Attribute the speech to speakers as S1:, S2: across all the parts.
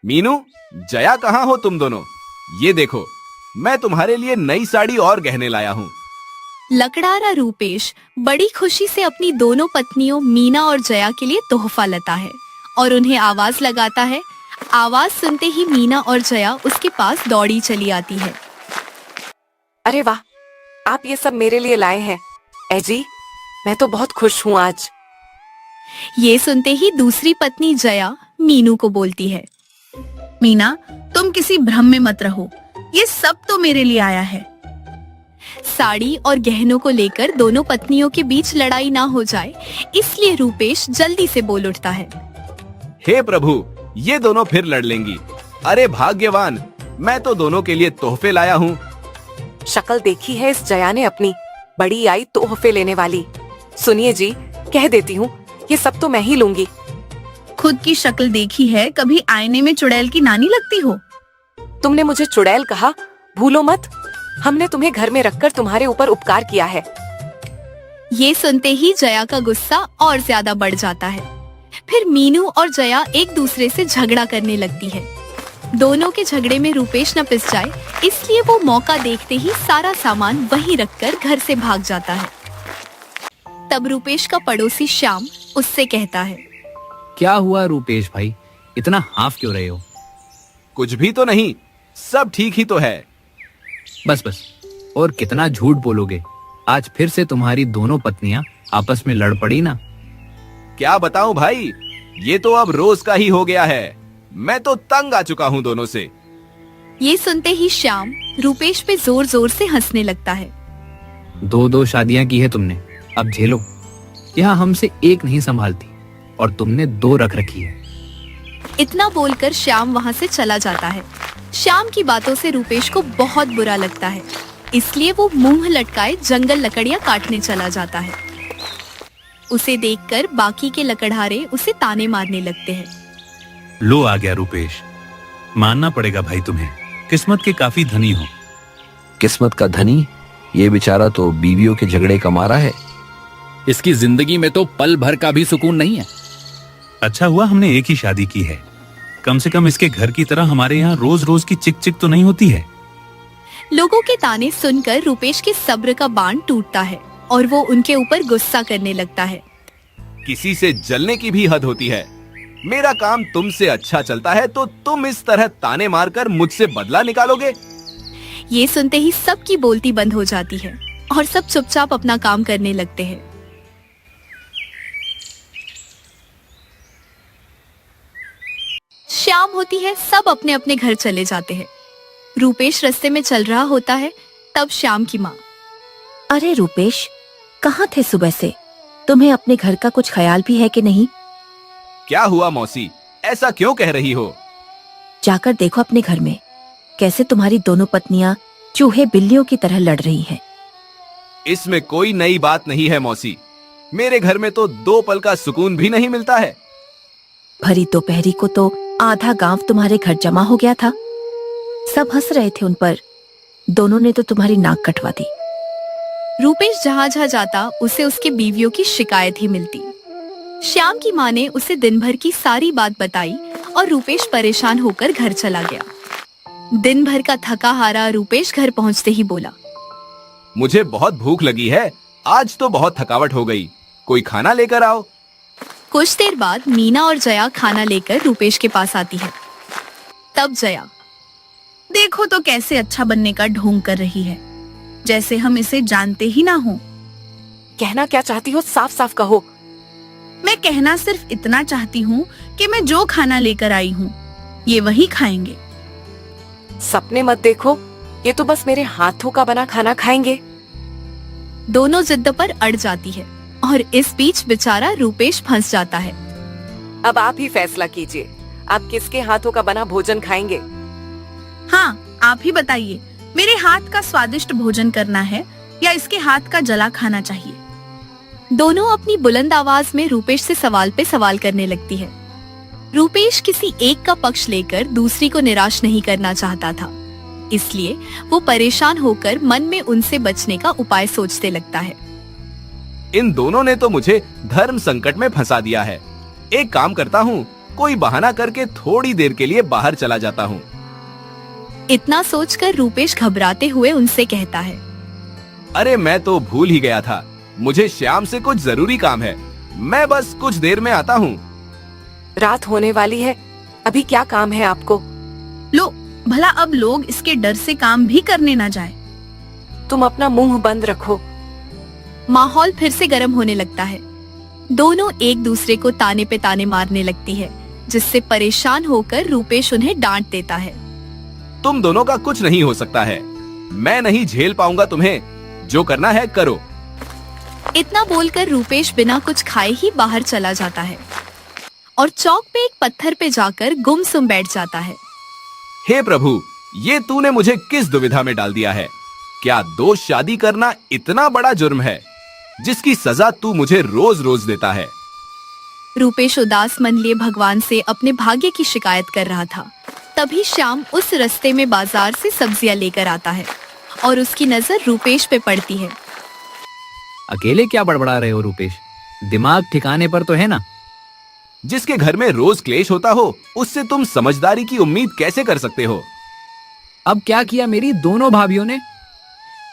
S1: मीनू, जया कहाँ हो तुम दोनों? ये देखो, मैं तुम्हारे लिए नई साड़ी और गहने लाया हूँ।
S2: लकड़हारा रूपेश बड़ी खुशी से अपनी दोनों पत्नियों मीना और जया के लिए तोहफा लाता है और उन्हें आवाज लगाता है। आवाज सुनते ही मीना और जया उसके पास दौड़ी चली आती है।
S3: अरे वाह, आप ये सब मेरे लिए लाए हैं। एजी, मैं तो बहुत खुश हूँ आज।
S2: ये सुनते ही दूसरी पत्नी जया मीनू को बोलती है,
S4: मीना, तुम किसी भ्रम में मत रहो, ये सब तो मेरे लिए आया है।
S2: साड़ी और गहनों को लेकर दोनों पत्नियों के बीच लड़ाई ना हो जाए, इसलिए रूपेश जल्दी से बोल उठता है।
S1: हे प्रभु, ये दोनों फिर लड़ लेंगी। अरे भाग्यवान, मैं तो दोनों के लिए तोहफे लाया हूँ।
S3: शक्ल देखी है इस जया ने अपनी, बड़ी आई तोहफे लेने वाली। सुनिए जी, कह देती हूँ, ये सब तो मैं ही लूंगी।
S4: खुद की शक्ल देखी है, कभी आईने में चुड़ैल की नानी लगती हो।
S3: तुमने मुझे चुड़ैल कहा, भूलो मत, हमने तुम्हें घर में रखकर तुम्हारे ऊपर उपकार किया है।
S2: ये सुनते ही जया का गुस्सा और ज्यादा बढ़ जाता है। फिर मीनू और जया एक दूसरे से झगड़ा करने लगती है। दोनों के झगड़े में रूपेश न पिस जाए, इसलिए वो मौका देखते ही सारा सामान वहीं रखकर घर से भाग जाता है। तब रूपेश का पड़ोसी श्याम उससे कहता है,
S5: क्या हुआ रूपेश भाई, इतना हाफ क्यों रहे हो?
S1: कुछ भी तो नहीं, सब ठीक ही तो है।
S5: बस बस, और कितना झूठ बोलोगे? आज फिर से तुम्हारी दोनों पत्नियां आपस में लड़ पड़ी ना।
S1: क्या बताऊं भाई, ये तो अब रोज का ही हो गया है। मैं तो तंग आ चुका हूँ दोनों से।
S2: ये सुनते ही श्याम रूपेश पे जोर जोर से हंसने लगता है।
S5: दो शादियां की है तुमने, अब झेलो। यहाँ हमसे एक नहीं संभालती और तुमने 2 रख रखी है।
S2: इतना बोलकर श्याम वहाँ से चला जाता है। श्याम की बातों से रूपेश को बहुत बुरा लगता है, इसलिए वो मुंह लटकाए जंगल लकड़ियाँ काटने चला जाता है। उसे देखकर बाकी के लकड़हारे उसे ताने मारने लगते हैं।
S6: लो आ गया रूपेश, मानना पड़ेगा भाई तुम्हें, किस्मत के काफी धनी हो।
S7: किस्मत का धनी? ये बेचारा तो बीवियों के झगड़े का मारा है।
S8: इसकी जिंदगी में तो पल भर का भी सुकून नहीं है।
S6: अच्छा हुआ हमने एक ही शादी की है, कम से कम इसके घर की तरह हमारे यहाँ रोज रोज की चिक चिक तो नहीं होती है।
S2: लोगों के ताने सुनकर रूपेश के सब्र का बांध टूटता है और वो उनके ऊपर गुस्सा करने लगता है।
S1: किसी से जलने की भी हद होती है। मेरा काम तुमसे अच्छा चलता है तो तुम इस तरह ताने मारकर मुझसे बदला निकालोगे?
S2: ये सुनते ही सबकी बोलती बंद हो जाती है और सब चुपचाप अपना काम करने लगते हैं। शाम होती है, सब अपने अपने घर चले जाते हैं। रूपेश रास्ते में चल रहा होता है, तब श्याम की माँ,
S9: अरे रूपेश, कहाँ थे सुबह से? तुम्हें अपने घर का कुछ ख्याल भी है कि नहीं?
S1: क्या हुआ मौसी, ऐसा क्यों कह रही हो?
S9: जाकर देखो अपने घर में, कैसे तुम्हारी दोनों पत्नियां चूहे बिल्लियों की तरह लड़ रही हैं।
S1: इसमें कोई नई बात नहीं है मौसी, मेरे घर में तो 2 पल का सुकून भी नहीं मिलता है।
S9: भरी दोपहरी को तो आधा गांव तुम्हारे घर जमा हो गया था। सब हंस रहे थे उन पर, दोनों ने तो तुम्हारी नाक कटवा दी।
S2: रूपेश जहाँ जहाँ जाता उसे उसके बीवियों की शिकायत ही मिलती। श्याम की माँ ने उसे दिन भर की सारी बात बताई और रूपेश परेशान होकर घर चला गया। दिन भर का थका हारा रूपेश घर पहुँचते ही बोला,
S1: मुझे बहुत भूख लगी है, आज तो बहुत थकावट हो गई, कोई खाना लेकर आओ।
S2: कुछ देर बाद मीना और जया खाना लेकर रूपेश के पास आती है। तब जया,
S4: देखो तो कैसे अच्छा बनने का ढोंग कर रही है, जैसे हम इसे जानते ही ना हो।
S3: कहना क्या चाहती हो, साफ साफ कहो।
S4: मैं कहना सिर्फ इतना चाहती हूँ कि मैं जो खाना लेकर आई हूँ ये वही खाएंगे।
S3: सपने मत देखो, ये तो बस मेरे हाथों का बना खाना खाएंगे।
S2: दोनों जिद पर अड़ जाती है और इस बीच बेचारा रूपेश फंस जाता है।
S3: अब आप ही फैसला कीजिए, आप किसके हाथों का बना भोजन खाएंगे?
S4: हाँ, आप ही बताइए, मेरे हाथ का स्वादिष्ट भोजन करना है या इसके हाथ का जला खाना चाहिए?
S2: दोनों अपनी बुलंद आवाज में रूपेश से सवाल पे सवाल करने लगती है। रूपेश किसी एक का पक्ष लेकर दूसरी को निराश नहीं करना चाहता था, इसलिए वो परेशान होकर मन में उनसे बचने का उपाय सोचने लगता है।
S1: इन दोनों ने तो मुझे धर्म संकट में फंसा दिया है। एक काम करता हूँ, कोई बहाना करके थोड़ी देर के लिए बाहर चला जाता हूँ।
S2: इतना सोचकर रूपेश घबराते हुए उनसे कहता है,
S1: अरे मैं तो भूल ही गया था, मुझे श्याम से कुछ जरूरी काम है, मैं बस कुछ देर में आता हूँ।
S3: रात होने वाली है, अभी क्या काम है आपको?
S4: लो, भला अब लोग इसके डर से काम भी करने ना जाए।
S3: तुम अपना मुंह बंद रखो।
S2: माहौल फिर से गर्म होने लगता है। दोनों एक दूसरे को ताने पे ताने मारने लगती है, जिससे परेशान होकर रूपेश उन्हें डांट देता है।
S1: तुम दोनों का कुछ नहीं हो सकता है, मैं नहीं झेल पाऊंगा तुम्हें, जो करना है करो।
S2: इतना बोलकर रूपेश बिना कुछ खाए ही बाहर चला जाता है और चौक पे एक पत्थर पे जाकर गुमसुम बैठ जाता है।
S1: हे प्रभु, ये तूने मुझे किस दुविधा में डाल दिया है? क्या दो शादी करना इतना बड़ा जुर्म है, जिसकी सजा तू मुझे रोज रोज देता है?
S2: रूपेश उदास मन लिए भगवान से अपने भाग्य की शिकायत कर रहा था। तभी श्याम उस रास्ते में बाजार से सब्जियां लेकर आता है और उसकी नजर रूपेश पे पड़ती है।
S5: अकेले क्या बड़बड़ा रहे हो रूपेश? दिमाग ठिकाने पर तो है ना?
S1: जिसके घर में रोज क्लेश होता हो, उससे तुम समझदारी की उम्मीद कैसे कर सकते हो?
S5: अब क्या किया मेरी दोनों भाभीियों ने?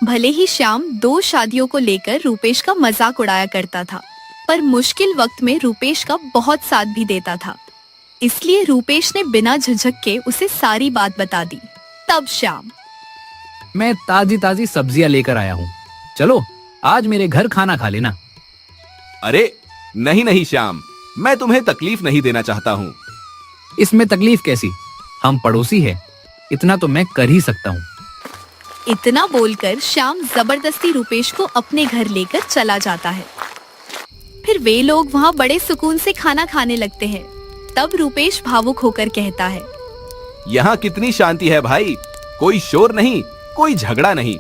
S2: भले ही श्याम 2 शादियों को लेकर रूपेश का मजाक उड़ाया करता था, पर मुश्किल वक्त में रूपेश का बहुत साथ भी देता था। इसलिए रूपेश ने बिना झिझक के उसे सारी बात बता दी। तब श्याम,
S5: मैं ताजी ताजी सब्जियां लेकर आया हूँ, चलो आज मेरे घर खाना खा लेना।
S1: अरे नहीं नहीं श्याम, मैं तुम्हें तकलीफ नहीं देना चाहता हूँ।
S5: इसमें तकलीफ कैसी? हम पड़ोसी हैं, इतना तो मैं कर ही सकता हूँ।
S2: इतना बोलकर श्याम जबरदस्ती रूपेश को अपने घर लेकर चला जाता है। फिर वे लोग वहाँ बड़े सुकून से खाना खाने लगते हैं। तब रूपेश भावुक होकर कहता है,
S1: यहाँ कितनी शांति है भाई, कोई शोर नहीं, कोई झगड़ा नहीं।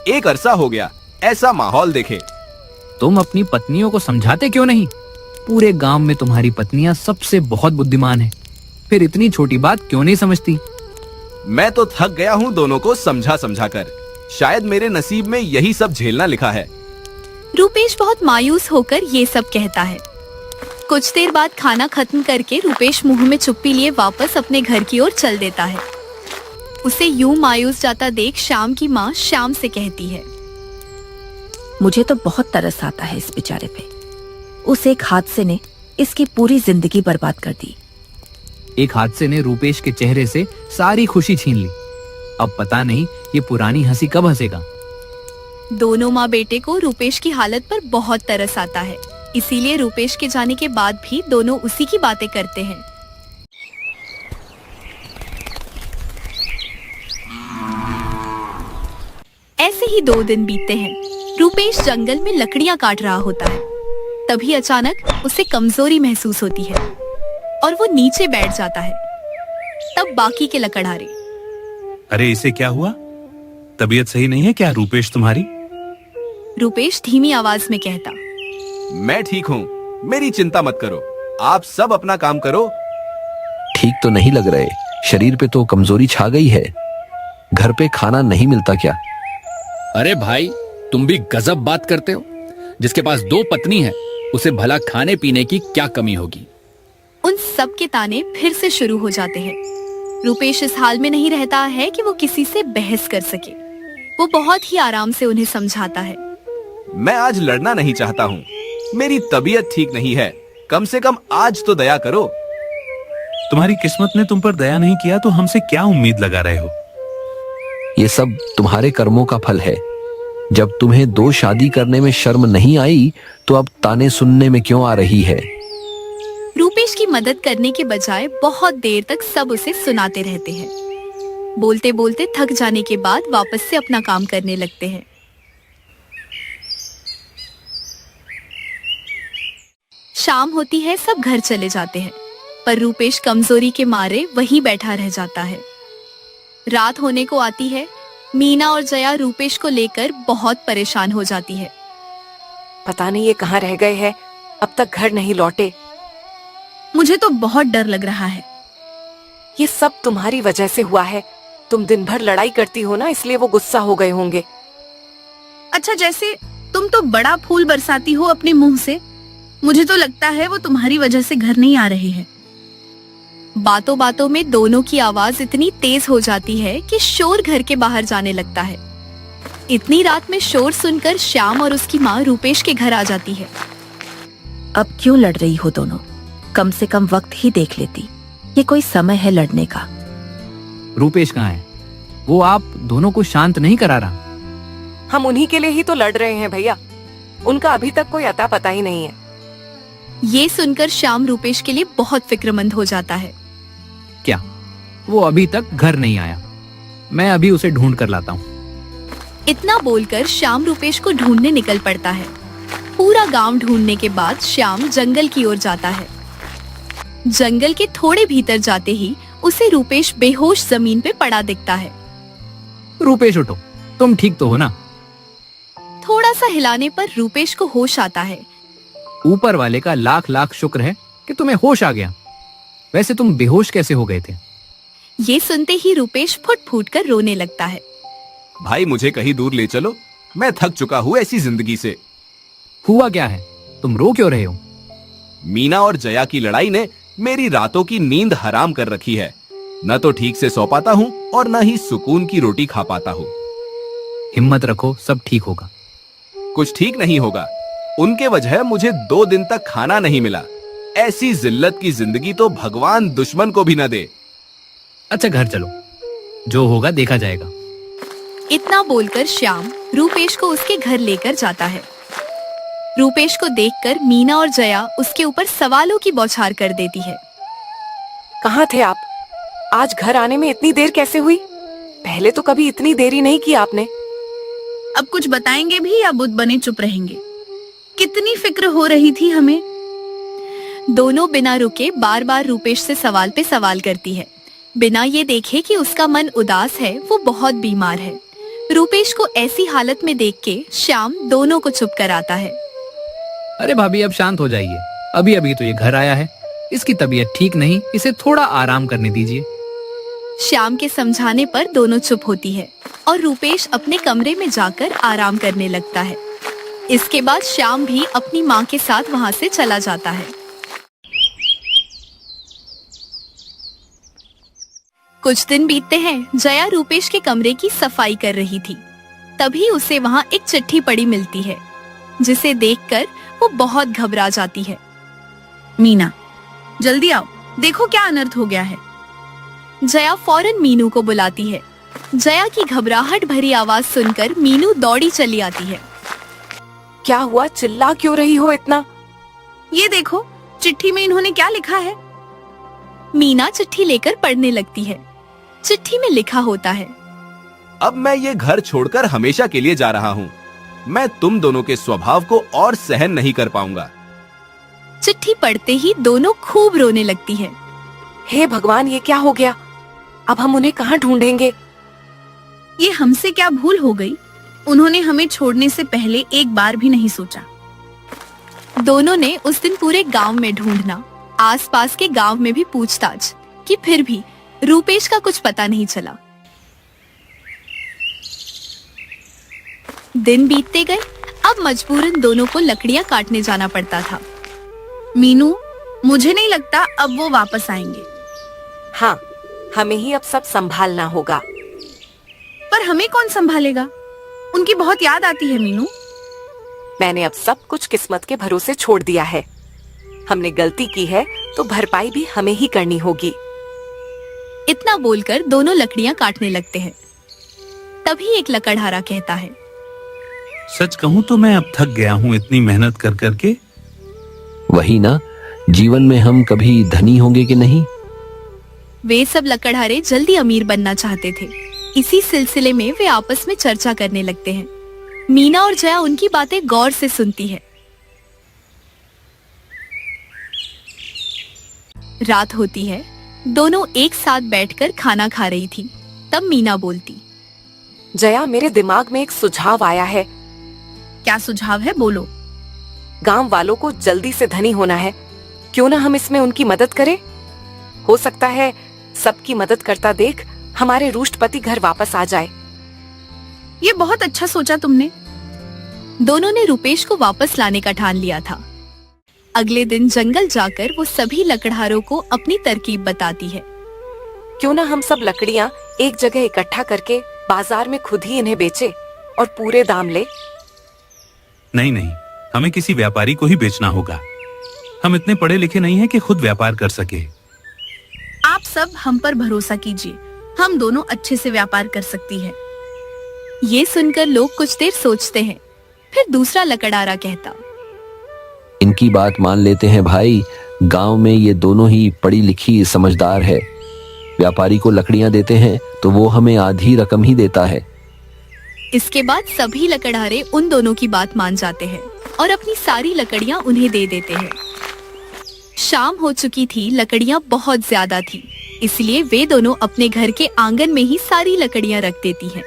S1: एक अरसा हो गया ऐसा माहौल देखे।
S5: तुम अपनी पत्नियों को समझाते क्यों नहीं? पूरे गांव में तुम्हारी पत्नियां सबसे बहुत बुद्धिमान हैं, फिर इतनी छोटी बात क्यों नहीं समझती?
S1: मैं तो थक गया हूँ दोनों को समझा समझा कर, शायद मेरे नसीब में यही सब झेलना लिखा है।
S2: रूपेश बहुत मायूस होकर ये सब कहता है। कुछ देर बाद खाना खत्म करके रूपेश मुंह में चुप्पी लिए वापस अपने घर की ओर चल देता है। उसे यूं मायूस जाता देख श्याम की माँ श्याम से कहती है,
S9: मुझे तो बहुत तरस आता है इस बेचारे पे। उस एक हादसे ने इसकी पूरी जिंदगी बर्बाद कर दी।
S5: एक हादसे ने रूपेश के चेहरे से सारी खुशी छीन ली। अब पता नहीं ये पुरानी हंसी कब हंसेगा।
S2: दोनों माँ बेटे को रूपेश की हालत पर बहुत तरस आता है, इसीलिए रूपेश के जाने के बाद भी दोनों उसी की बातें करते हैं। ऐसे ही 2 दिन बीतते हैं। रूपेश जंगल में लकड़ियां काट रहा होता है। तभी अचानक उसे कमजोरी महसूस होती है और वो नीचे बैठ जाता है। तब बाकी के लकड़हारे,
S6: अरे इसे क्या हुआ? तबीयत सही नहीं है क्या रूपेश तुम्हारी?
S2: रूपेश धीमी आवाज में कहता,
S1: मैं ठीक हूँ, मेरी चिंता मत करो, आप सब अपना काम करो।
S7: ठीक तो नहीं लग रहे, शरीर पे तो कमजोरी छा गई है। घर पे खाना नहीं मिलता क्या?
S8: अरे भाई, तुम भी गजब बात करते हो। जिसके पास 2 पत्नी है, उसे भला खाने पीने की क्या कमी होगी?
S2: उन सब के ताने फिर से शुरू हो जाते हैं। रूपेश इस हाल में नहीं रहता है कि वो किसी से बहस कर सके। वो बहुत ही आराम से उन्हें समझाता है,
S1: मैं आज लड़ना नहीं चाहता हूँ, मेरी तबीयत ठीक नहीं है, कम से कम आज तो दया करो।
S6: तुम्हारी किस्मत ने तुम पर दया नहीं किया तो हमसे क्या उम्मीद लगा रहे हो?
S7: ये सब तुम्हारे कर्मों का फल है। जब तुम्हें 2 शादी करने में शर्म नहीं आई तो अब ताने सुनने में क्यों आ रही है?
S2: रूपेश की मदद करने के बजाय बहुत देर तक सब उसे सुनाते रहते हैं। बोलते बोलते थक जाने के बाद वापस से अपना काम करने लगते हैं। शाम होती है, सब घर चले जाते हैं, पर रूपेश कमजोरी के मारे वहीं बैठा रह जाता है। रात होने को आती है। मीना और जया रूपेश को लेकर बहुत परेशान हो जाती है।
S3: पता नहीं ये कहाँ रह गए हैं, अब तक घर नहीं लौटे।
S4: मुझे तो बहुत डर लग रहा है।
S3: ये सब तुम्हारी वजह से हुआ है। तुम दिन भर लड़ाई करती हो ना, इसलिए वो गुस्सा हो गए होंगे।
S4: अच्छा, जैसे तुम तो बड़ा फूल बरसाती हो अपने मुंह से, मुझे तो लगता है वो तुम्हारी वजह से घर नहीं आ रहे हैं।
S2: बातों बातों में दोनों की आवाज इतनी तेज हो जाती है कि शोर घर के बाहर जाने लगता है। इतनी रात में शोर सुनकर श्याम और उसकी माँ रूपेश के घर आ जाती है।
S9: अब क्यों लड़ रही हो दोनों? कम से कम वक्त ही देख लेती। ये कोई समय है लड़ने का?
S5: रूपेश कहाँ है? वो आप दोनों को शांत नहीं करा रहा।
S3: हम उन्हीं के लिए ही तो लड़ रहे हैं भैया। उनका अभी तक कोई अता पता ही नहीं है।
S2: ये सुनकर श्याम रूपेश के लिए बहुत फिक्रमंद हो जाता है।
S5: क्या वो अभी तक घर नहीं आया? मैं अभी उसे ढूंढ कर लाता हूँ।
S2: इतना बोलकर श्याम रूपेश को ढूंढने निकल पड़ता है। पूरा गांव ढूंढने के बाद श्याम जंगल की ओर जाता है। जंगल के थोड़े भीतर जाते ही उसे रूपेश बेहोश जमीन पे पड़ा दिखता है।
S5: रूपेश उठो, तुम ठीक तो हो ना?
S2: थोड़ा सा हिलाने पर रूपेश को होश आता है।
S5: ऊपर वाले का लाख लाख शुक्र है कि तुम्हें होश आ गया। वैसे तुम बेहोश कैसे हो गए थे?
S2: ये सुनते ही रूपेश फुट फूट कर रोने लगता है।
S1: भाई मुझे कहीं दूर ले चलो, मैं थक चुका हूँ ऐसी जिंदगी से।
S5: हुआ क्या है? तुम रो क्यों रहे हो?
S1: मीना और जया की लड़ाई ने मेरी रातों की नींद हराम कर रखी है। न तो ठीक से सो पाता हूँ और न ही सुकून की रोटी खा पाता हूँ।
S5: हिम्मत रखो, सब ठीक होगा।
S1: कुछ ठीक नहीं होगा। उनके वजह मुझे 2 दिन तक खाना नहीं मिला। ऐसी जिल्लत की जिंदगी तो भगवान दुश्मन को भी न दे।
S5: अच्छा घर चलो, जो होगा देखा जाएगा।
S2: इतना बोलकर श्याम रूपेश को उसके घर लेकर जाता है। रूपेश को देखकर मीना और जया उसके ऊपर सवालों की बौछार कर देती है।
S3: कहाँ थे आप? आज घर आने में इतनी देर कैसे हुई? पहले तो कभी इतनी देरी नहीं की आपने।
S4: अब कुछ बताएंगे भी या बुद्ध बने चुप रहेंगे? कितनी फिक्र हो रही थी हमें।
S2: दोनों बिना रुके बार बार रूपेश से सवाल पे सवाल करती है, बिना ये देखे कि उसका मन उदास है, वो बहुत बीमार है। रूपेश को ऐसी हालत में देख के श्याम दोनों को चुप कराता है।
S5: अरे भाभी अब शांत हो जाइए। अभी अभी तो ये घर आया है, इसकी तबीयत ठीक नहीं, इसे थोड़ा आराम करने दीजिए।
S2: श्याम के समझाने पर दोनों चुप होती है और रूपेश अपने कमरे में जाकर आराम करने लगता है। इसके बाद श्याम भी अपनी माँ के साथ वहाँ से चला जाता है। कुछ दिन बीतते हैं। जया रूपेश के कमरे की सफाई कर रही थी। तभी उसे वहाँ एक चिट्ठी पड़ी मिलती है, जिसे देखकर वो बहुत घबरा जाती है।
S4: मीना, जल्दी आओ, देखो क्या अनर्थ हो गया है।
S2: जया फौरन मीनू को बुलाती है। जया की घबराहट भरी आवाज सुनकर मीनू दौड़ी चली आती है।
S3: क्या हुआ? चिल्ला क्यों रही हो इतना?
S4: ये देखो, चिट्ठी में इन्होंने क्या लिखा है।
S2: मीना चिट्ठी लेकर पढ़ने लगती है। चिट्ठी में लिखा होता है,
S1: अब मैं ये घर छोड़कर हमेशा के लिए जा रहा हूँ। मैं तुम दोनों के स्वभाव को और सहन नहीं कर पाऊंगा।
S2: चिट्ठी पढ़ते ही दोनों खूब रोने लगती है।
S3: हे भगवान, ये क्या हो गया? अब हम उन्हें कहाँ ढूंढेंगे?
S4: ये हमसे क्या भूल हो गई? उन्होंने हमें छोड़ने से पहले एक बार भी नहीं सोचा।
S2: दोनों ने उस दिन पूरे गांव में ढूंढना, आसपास के गांव में भी पूछताछ की, फिर भी रूपेश का कुछ पता नहीं चला। दिन बीतते गए। अब मजबूरन दोनों को लकड़ियां काटने जाना पड़ता था।
S4: मीनू, मुझे नहीं लगता अब वो वापस आएंगे।
S3: हाँ, हमें ही अब सब संभालना होगा।
S4: पर हमें कौन संभालेगा? उनकी बहुत याद आती है मीनू।
S3: मैंने अब सब कुछ किस्मत के भरोसे छोड़ दिया है। हमने गलती की है तो भरपाई भी हमें ही करनी होगी।
S2: इतना बोलकर दोनों लकड़ियां काटने लगते हैं। तभी एक लकड़हारा कहता है,
S6: सच कहूँ तो मैं अब थक गया हूँ इतनी मेहनत कर करके।
S7: वही ना, जीवन में हम कभी धनी होंगे कि नहीं?
S2: वे सब लकड़हारे जल्दी अमीर बनना चाहते थे। इसी सिलसिले में वे आपस में चर्चा करने लगते हैं। मीना और जया उनकी बातें गौर से सुनती है। रात होती है। दोनों एक साथ बैठकर खाना खा रही थी। तब मीना बोलती,
S3: जया, मेरे दिमाग में एक सुझाव आया है।
S4: क्या सुझाव है? बोलो।
S3: गांव वालों को जल्दी से धनी होना है। क्यों ना हम इसमें उनकी मदद करें? हो सकता है सबकी मदद करता देख हमारे रुष्टपति घर वापस आ जाए।
S4: ये बहुत अच्छा सोचा तुमने।
S2: दोनों ने रुपेश को वापस लाने का ठान लिया था। अगले दिन जंगल जाकर वो सभी लकड़हारों को अपनी तरकीब बताती है।
S3: क्यों ना हम सब लकड़ियाँ एक जगह इकट्ठा करके बाजार में खुद ही इन्हें बेचे और पूरे दाम ले।
S6: नहीं नहीं, हमें किसी व्यापारी को ही बेचना होगा। हम इतने पढ़े लिखे नहीं हैं कि खुद व्यापार कर सके।
S4: आप सब हम पर भरोसा कीजिए, हम दोनों अच्छे से व्यापार कर सकती है।
S2: ये सुनकर लोग कुछ देर सोचते हैं। फिर दूसरा लकड़हारा कहता,
S7: इनकी बात मान लेते हैं भाई। गांव में ये दोनों ही पढ़ी लिखी समझदार है। व्यापारी को लकड़ियां देते हैं तो वो हमें आधी रकम ही देता है।
S2: इसके बाद सभी लकड़हारे उन दोनों की बात मान जाते हैं और अपनी सारी लकड़ियां उन्हें दे देते हैं। शाम हो चुकी थी, लकड़ियां बहुत ज्यादा थी, इसलिए वे दोनों अपने घर के आंगन में ही सारी लकड़ियां रख देती हैं।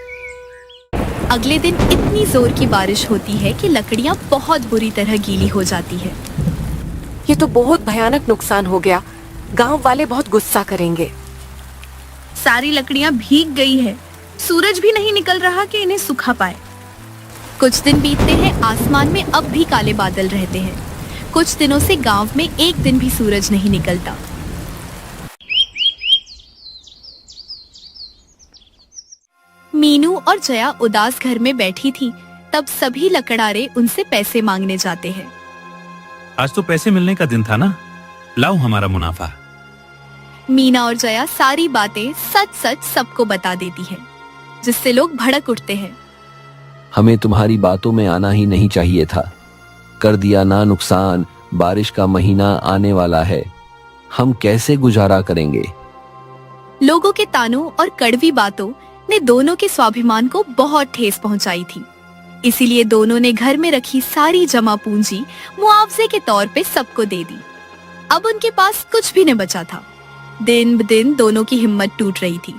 S2: अगले दिन इतनी जोर की बारिश होती है कि लकड़ियां बहुत बुरी तरह गीली हो जाती है।
S3: ये तो बहुत भयानक नुकसान हो गया। गांव वाले बहुत गुस्सा करेंगे।
S4: सारी लकड़ियां भीग गई है, सूरज भी नहीं निकल रहा कि इन्हें सुखा पाए।
S2: कुछ दिन बीतते हैं, आसमान में अब भी काले बादल रहते हैं। कुछ दिनों से गांव में एक दिन भी सूरज नहीं निकलता। मीनू और जया उदास घर में बैठी थी। तब सभी लकड़हारे उनसे पैसे मांगने जाते हैं।
S6: आज तो पैसे मिलने का दिन था ना, लाओ हमारा मुनाफा।
S2: मीना और जया सारी बातें सच सच सबको बता देती है, जिससे लोग भड़क उठते हैं।
S7: हमें तुम्हारी बातों में आना ही नहीं चाहिए था। कर दिया ना नुकसान। बारिश का महीना आने वाला है, हम कैसे गुजारा करेंगे।
S2: लोगों के तानों और कड़वी बातों ने दोनों के स्वाभिमान को बहुत ठेस पहुंचाई थी। इसीलिए दोनों ने घर में रखी सारी जमा पूंजी मुआवजे के तौर पे सबको दे दी। अब उनके पास कुछ भी नहीं बचा था। दिन ब दिन दोनों की हिम्मत टूट रही थी।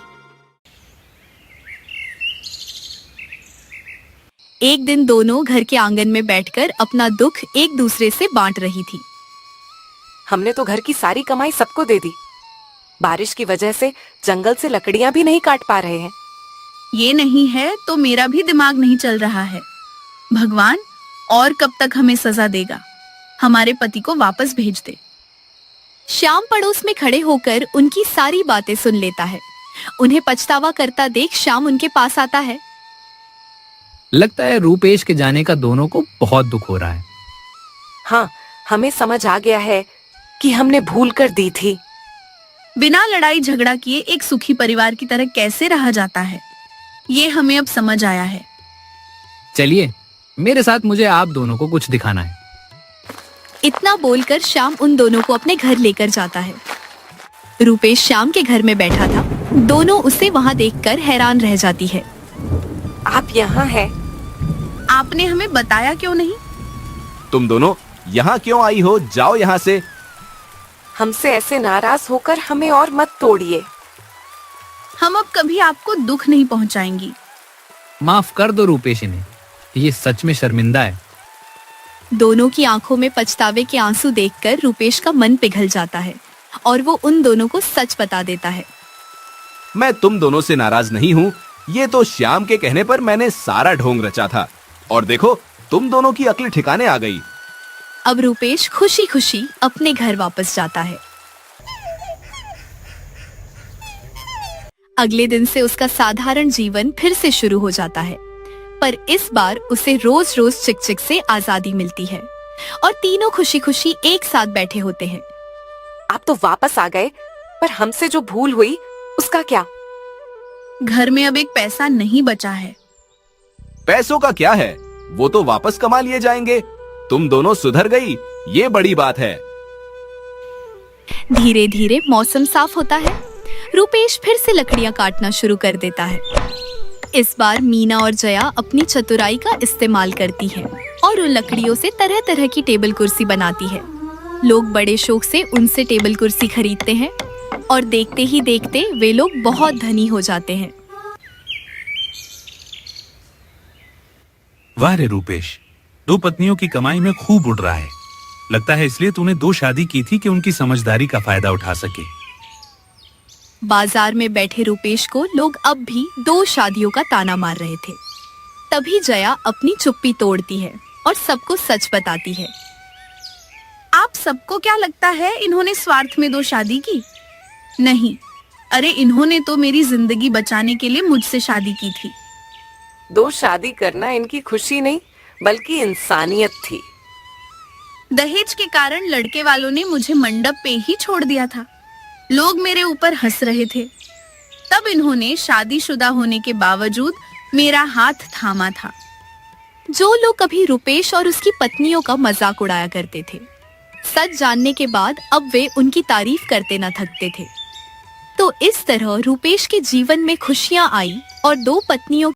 S2: एक दिन दोनों घर के आंगन में बैठकर अपना दुख एक दूसरे से बांट रही थी।
S3: हमने तो घर की सारी कमाई सबको दे दी। बारिश की वजह से जंगल से लकड़ियां भी नहीं काट पा रहे हैं।
S4: ये नहीं है तो मेरा भी दिमाग नहीं चल रहा है। भगवान और कब तक हमें सजा देगा? हमारे पति को वापस भेज दे।
S2: श्याम पड़ोस में खड़े होकर उनकी सारी बातें सुन लेता है। उन्हें पछतावा करता देख श्याम उनके पास आता है।
S5: लगता है रूपेश के जाने का दोनों को बहुत दुख हो रहा है।
S3: हाँ, हमें समझ आ गया है कि हमने भूल कर दी थी।
S4: बिना लड़ाई झगड़ा किए एक सुखी परिवार की तरह कैसे रहा जाता है, ये हमें अब समझ आया है।
S5: चलिए मेरे साथ, मुझे आप दोनों को कुछ दिखाना है।
S2: इतना बोलकर श्याम उन दोनों को अपने घर लेकर जाता है। रूपेश श्याम के घर में बैठा था। दोनों उसे वहां देखकर हैरान रह जाती है।
S3: आप यहाँ हैं?
S4: आपने हमें बताया क्यों नहीं?
S1: तुम दोनों यहाँ क्यों आई हो? जाओ यहाँ से।
S3: हमसे ऐसे नाराज होकर हमें और मत तोड़िए।
S4: हम अब कभी आपको दुख नहीं पहुंचाएंगी।
S5: माफ कर दो रूपेश इन्हें, ये सच में शर्मिंदा है।
S2: दोनों की आंखों में पछतावे के आंसू देखकर रूपेश का मन पिघल जाता है और वो उन दोनों को सच बता देता है।
S1: मैं तुम दोनों से नाराज नहीं हूँ। ये तो श्याम के कहने पर मैंने सारा ढोंग रचा था, और देखो तुम दोनों की अक्ल ठिकाने आ गई।
S2: अब रूपेश खुशी खुशी अपने घर वापस जाता है। अगले दिन से उसका साधारण जीवन फिर से शुरू हो जाता है, पर इस बार उसे रोज रोज चिकचिक से आजादी मिलती है और तीनों खुशी खुशी एक साथ बैठे होते हैं।
S3: आप तो वापस आ गए, पर हमसे जो भूल हुई उसका क्या?
S4: घर में अब एक पैसा नहीं बचा है।
S1: पैसों का क्या है, वो तो वापस कमा लिए जाएंगे। तुम दोनों सुधर गई, ये बड़ी बात है।
S2: धीरे धीरे मौसम साफ होता है। रूपेश फिर से लकड़ियां काटना शुरू कर देता है। इस बार मीना और जया अपनी चतुराई का इस्तेमाल करती हैं और उन लकड़ियों से तरह तरह की टेबल कुर्सी बनाती है। लोग बड़े शौक से उनसे टेबल कुर्सी खरीदते हैं और देखते ही देखते वे लोग बहुत धनी हो जाते हैं।
S6: वाह रे रूपेश, 2 पत्नियों की कमाई में खूब उड़ रहा है। लगता है इसलिए तूने 2 शादी की थी कि उनकी समझदारी का फायदा उठा सके।
S2: बाजार में बैठे रूपेश को लोग अब भी 2 शादियों का ताना मार रहे थे। तभी जया अपनी चुप्पी तोड़ती है और सबको सच बताती है।
S4: आप सबको क्या लगता है इन्होंने स्वार्थ में 2 शादी की? नहीं, अरे इन्होंने तो मेरी जिंदगी बचाने के लिए मुझसे शादी की थी।
S3: 2 शादी करना इनकी खुशी नहीं बल्कि इंसानियत थी।
S4: दहेज के कारण लड़के वालों ने मुझे मंडप पे ही छोड़ दिया था। लोग मेरे ऊपर हंस रहे थे। तब इन्होंने शादीशुदा होने के बावजूद मेरा हाथ थामा था।
S2: जो लोग कभी रुपेश और उसकी पत्नियों का मजाक उड़ाया करते थे, सच जानने के बाद अब वे उनकी तारीफ करते न थकते थे। तो इस तरह रुपेश के जीवन में खुशियां आई और 2 पत्नियों